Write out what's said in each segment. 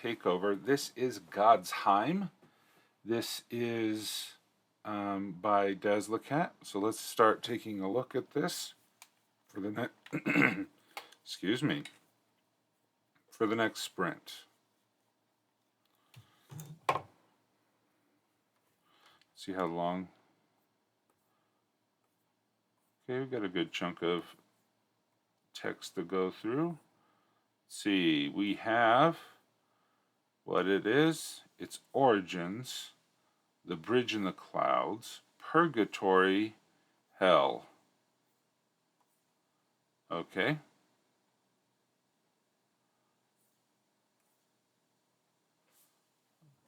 Takeover. This is Godsheim. This is by Dazzlecat. So let's start taking a look at this for the next. Excuse me. For the next sprint. See how long. Okay, we've got a good chunk of text to go through. Let's see, we have what it is. Its origins, the bridge in the clouds, purgatory, hell. Okay.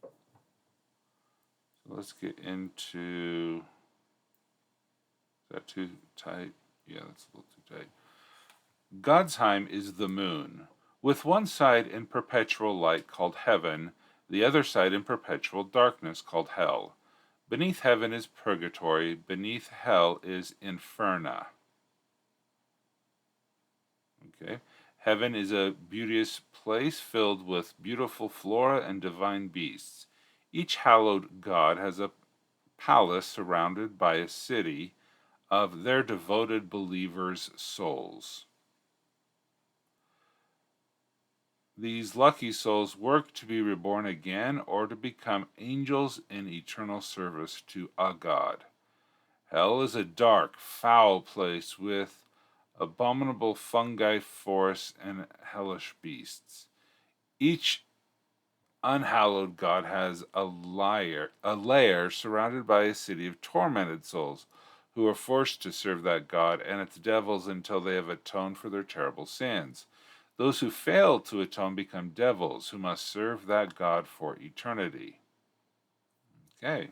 So let's get into. Is that too tight? Yeah, that's a little too tight. Godsheim is the moon, with one side in perpetual light called heaven, the other side in perpetual darkness called hell. Beneath heaven is purgatory, beneath hell is inferna. Okay. Heaven is a beauteous place filled with beautiful flora and divine beasts. Each hallowed god has a palace surrounded by a city of their devoted believers' souls. These lucky souls work to be reborn again or to become angels in eternal service to a god. Hell is a dark, foul place with abominable fungi forests and hellish beasts. Each unhallowed god has a lair surrounded by a city of tormented souls who are forced to serve that god and its devils until they have atoned for their terrible sins. Those who fail to atone become devils who must serve that god for eternity. Okay.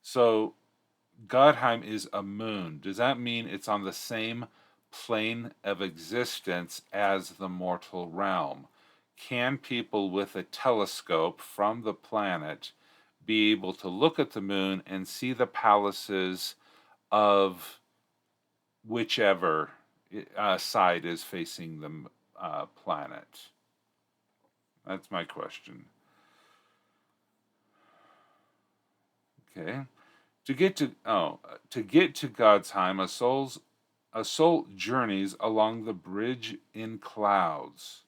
So, Godheim is a moon. Does that mean it's on the same plane of existence as the mortal realm? Can people with a telescope from the planet be able to look at the moon and see the palaces of whichever side is facing the planet? That's my question. Okay. To get to Godsheim, a soul journeys along the bridge in clouds.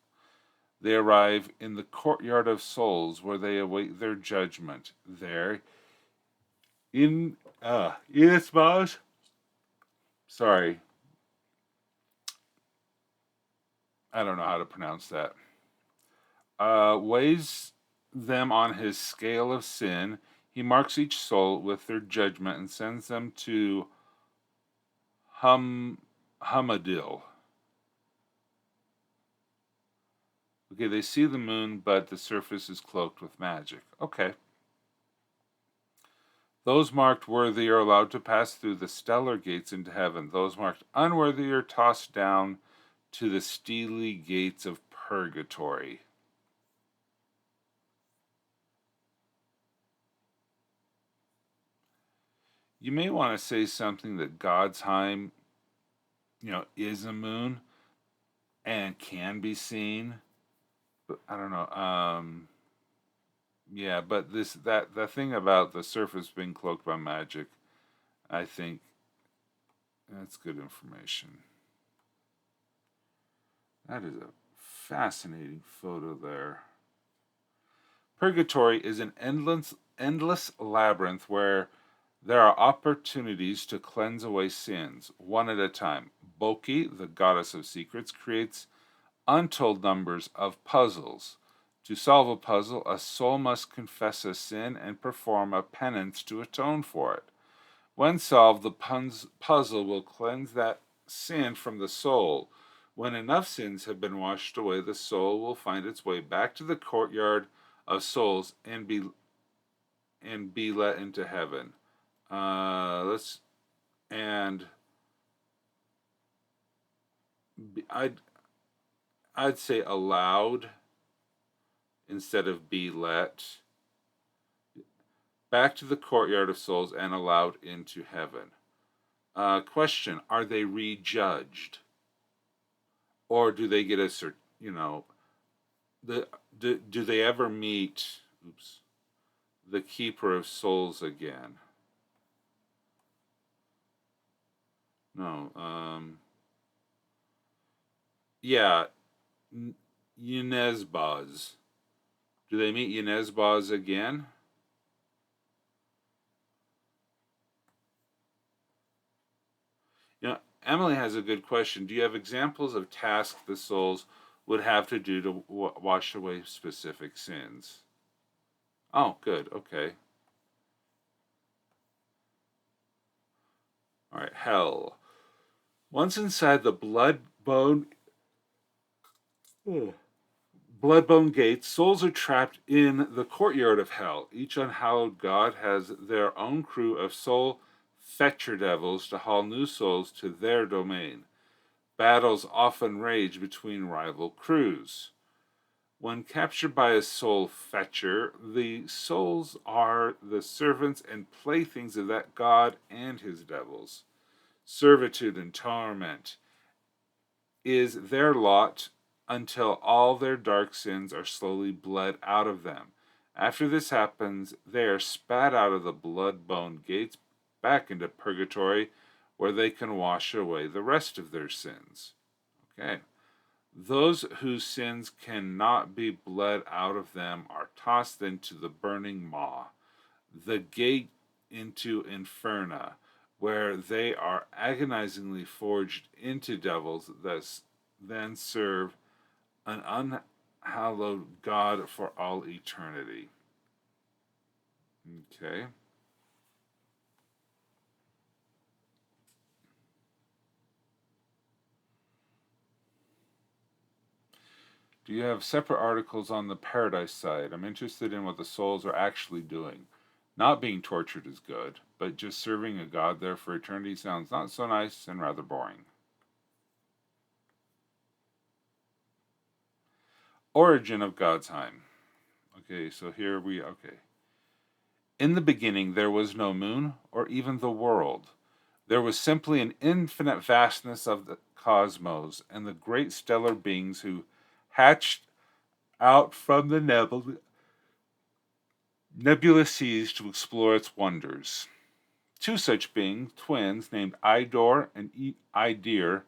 They arrive in the courtyard of souls where they await their judgment. There, in Inasmuch, sorry, I don't know how to pronounce that. Weighs them on his scale of sin. He marks each soul with their judgment and sends them to Hamadil. Okay, they see the moon, but the surface is cloaked with magic. Okay. Those marked worthy are allowed to pass through the stellar gates into heaven. Those marked unworthy are tossed down to the steely gates of purgatory. You may want to say something that Godsheim, is a moon and can be seen. But I don't know. Yeah, but the thing about the surface being cloaked by magic, I think that's good information. That is a fascinating photo there. Purgatory is an endless labyrinth where there are opportunities to cleanse away sins, one at a time. Boki, the goddess of secrets, creates untold numbers of puzzles. To solve a puzzle, a soul must confess a sin and perform a penance to atone for it. When solved, the puzzle will cleanse that sin from the soul. When enough sins have been washed away, the soul will find its way back to the courtyard of souls and be let into heaven. Let's and I'd say allowed instead of be let back to the courtyard of souls and allowed into heaven. Question: are they rejudged? or do they get the do they ever meet oops the keeper of souls again? No. Yeah, Yinezbaz. Do they meet Yinezbaz again? Emily has a good question. Do you have examples of tasks the souls would have to do to wash away specific sins? Oh, good. Okay. All right. Hell. Once inside the blood bone gates, souls are trapped in the courtyard of hell. Each unhallowed god has their own crew of soul fetcher devils to haul new souls to their domain. Battles often rage between rival crews. When captured by a soul fetcher, the souls are the servants and playthings of that god and his devils. Servitude and torment is their lot until all their dark sins are slowly bled out of them. After this happens, they are spat out of the blood-bone gates back into purgatory, where they can wash away the rest of their sins. Okay. Those whose sins cannot be bled out of them are tossed into the burning maw, the gate into inferna, where they are agonizingly forged into devils that then serve an unhallowed God for all eternity. Okay. Do you have separate articles on the paradise side? I'm interested in what the souls are actually doing. Not being tortured is good, but just serving a god there for eternity sounds not so nice and rather boring. Origin of Godsheim. Okay, so here we okay. In the beginning there was no moon or even the world. There was simply an infinite vastness of the cosmos and the great stellar beings who hatched out from the nebulous seas to explore its wonders. Two such beings, twins named Idor and Idir,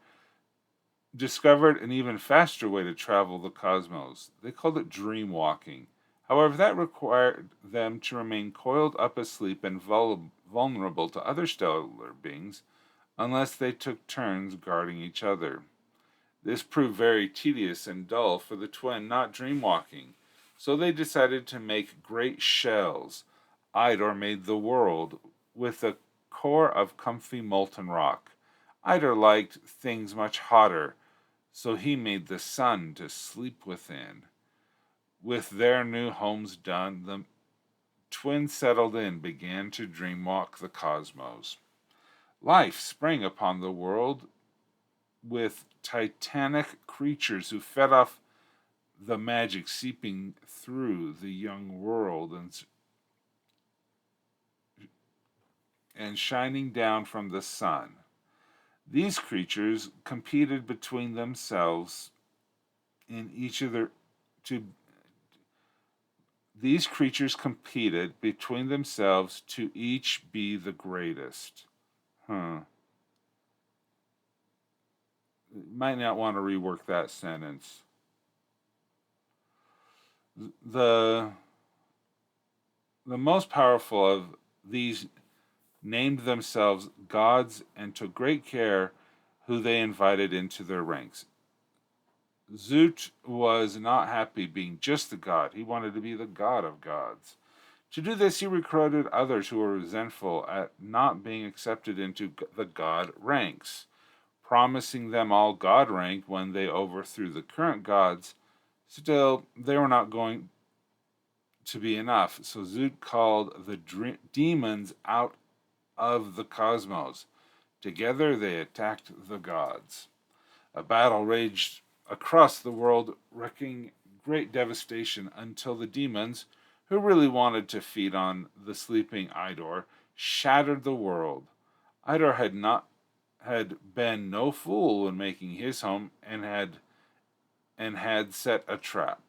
discovered an even faster way to travel the cosmos. They called it dream walking. However, that required them to remain coiled up asleep and vulnerable to other stellar beings unless they took turns guarding each other. This proved very tedious and dull for the twin not dream walking, so they decided to make great shells. Idor made the world with a core of comfy molten rock. Idor liked things much hotter, so he made the sun to sleep within. With their new homes done, the twins settled in, began to dreamwalk the cosmos. Life sprang upon the world with titanic creatures who fed off the magic seeping through the young world and shining down from the sun. These creatures competed between themselves in each of their to these creatures competed between themselves to each be the greatest. Huh. Might not want to rework that sentence. The the most powerful of these named themselves gods and took great care who they invited into their ranks. Zut was not happy being just the god. He wanted to be the god of gods. To do this, he recruited others who were resentful at not being accepted into the god ranks, promising them all god rank when they overthrew the current gods. Still, they were not going to be enough, so Zut called the demons out of the cosmos. Together they attacked the gods. A battle raged across the world, wreaking great devastation until the demons, who really wanted to feed on the sleeping Idor, shattered the world. Idor had been no fool in making his home and had set a trap.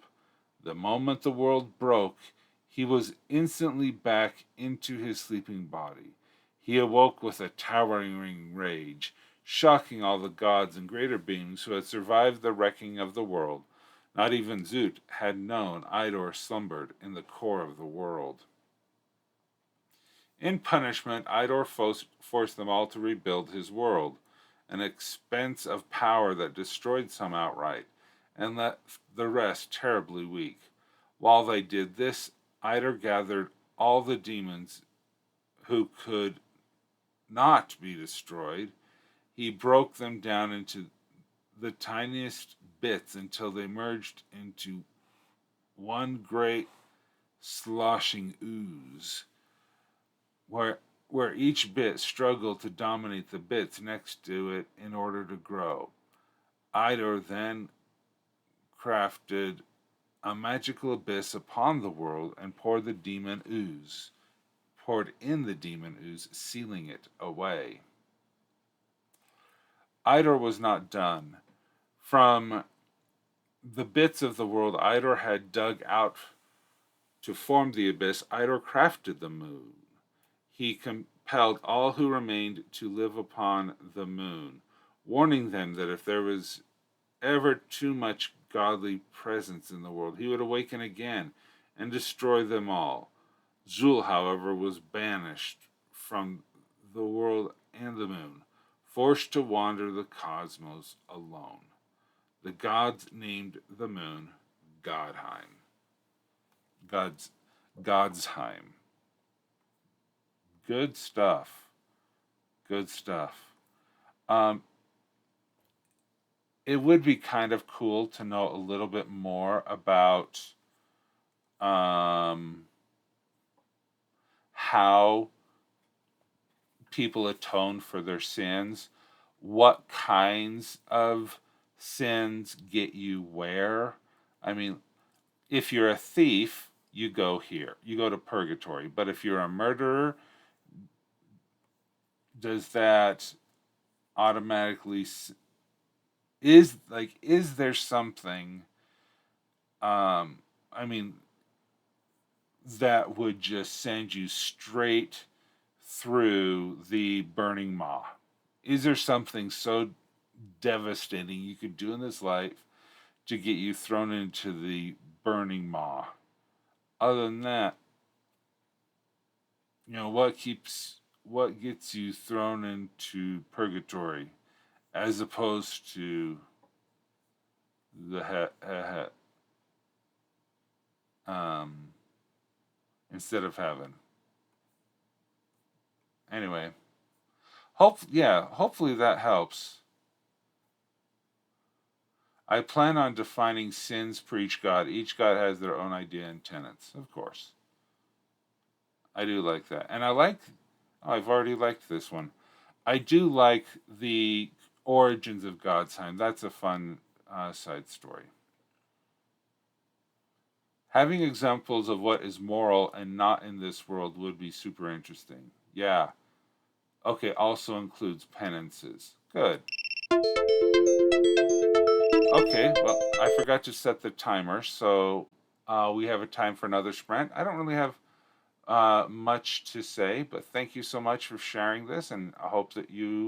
The moment the world broke, he was instantly back into his sleeping body. He awoke with a towering rage, shocking all the gods and greater beings who had survived the wrecking of the world. Not even Zut had known Idor slumbered in the core of the world. In punishment, Idor forced them all to rebuild his world, an expense of power that destroyed some outright and left the rest terribly weak. While they did this, Idor gathered all the demons who could not be destroyed. He broke them down into the tiniest bits until they merged into one great sloshing ooze, where each bit struggled to dominate the bits next to it in order to grow. Idor then crafted a magical abyss upon the world and poured in the demon ooze, sealing it away. Idor was not done. From the bits of the world Idor had dug out to form the abyss, Idor crafted the moon. He compelled all who remained to live upon the moon, warning them that if there was ever too much godly presence in the world, he would awaken again and destroy them all. Zul, however, was banished from the world and the moon, forced to wander the cosmos alone. The gods named the moon Godheim. Godsheim. Good stuff. Good stuff. Um, it would be kind of cool to know a little bit more about how people atone for their sins, what kinds of sins get you where. I mean, if you're a thief, you go here, you go to purgatory. But if you're a murderer, does that automatically is there something I mean that would just send you straight through the burning maw? Is there something so devastating you could do in this life to get you thrown into the burning maw? Other than that, what gets you thrown into purgatory as opposed to the um instead of heaven? Anyway, hopefully that helps. I plan on defining sins per each god. Each god has their own idea and tenets, of course. I do like that. And I've already liked this one. I do like the origins of Godsheim. That's a fun side story. Having examples of what is moral and not in this world would be super interesting. Yeah. Okay, also includes penances. Good. Okay, well, I forgot to set the timer, so we have a time for another sprint. I don't really have much to say, but thank you so much for sharing this, and I hope that you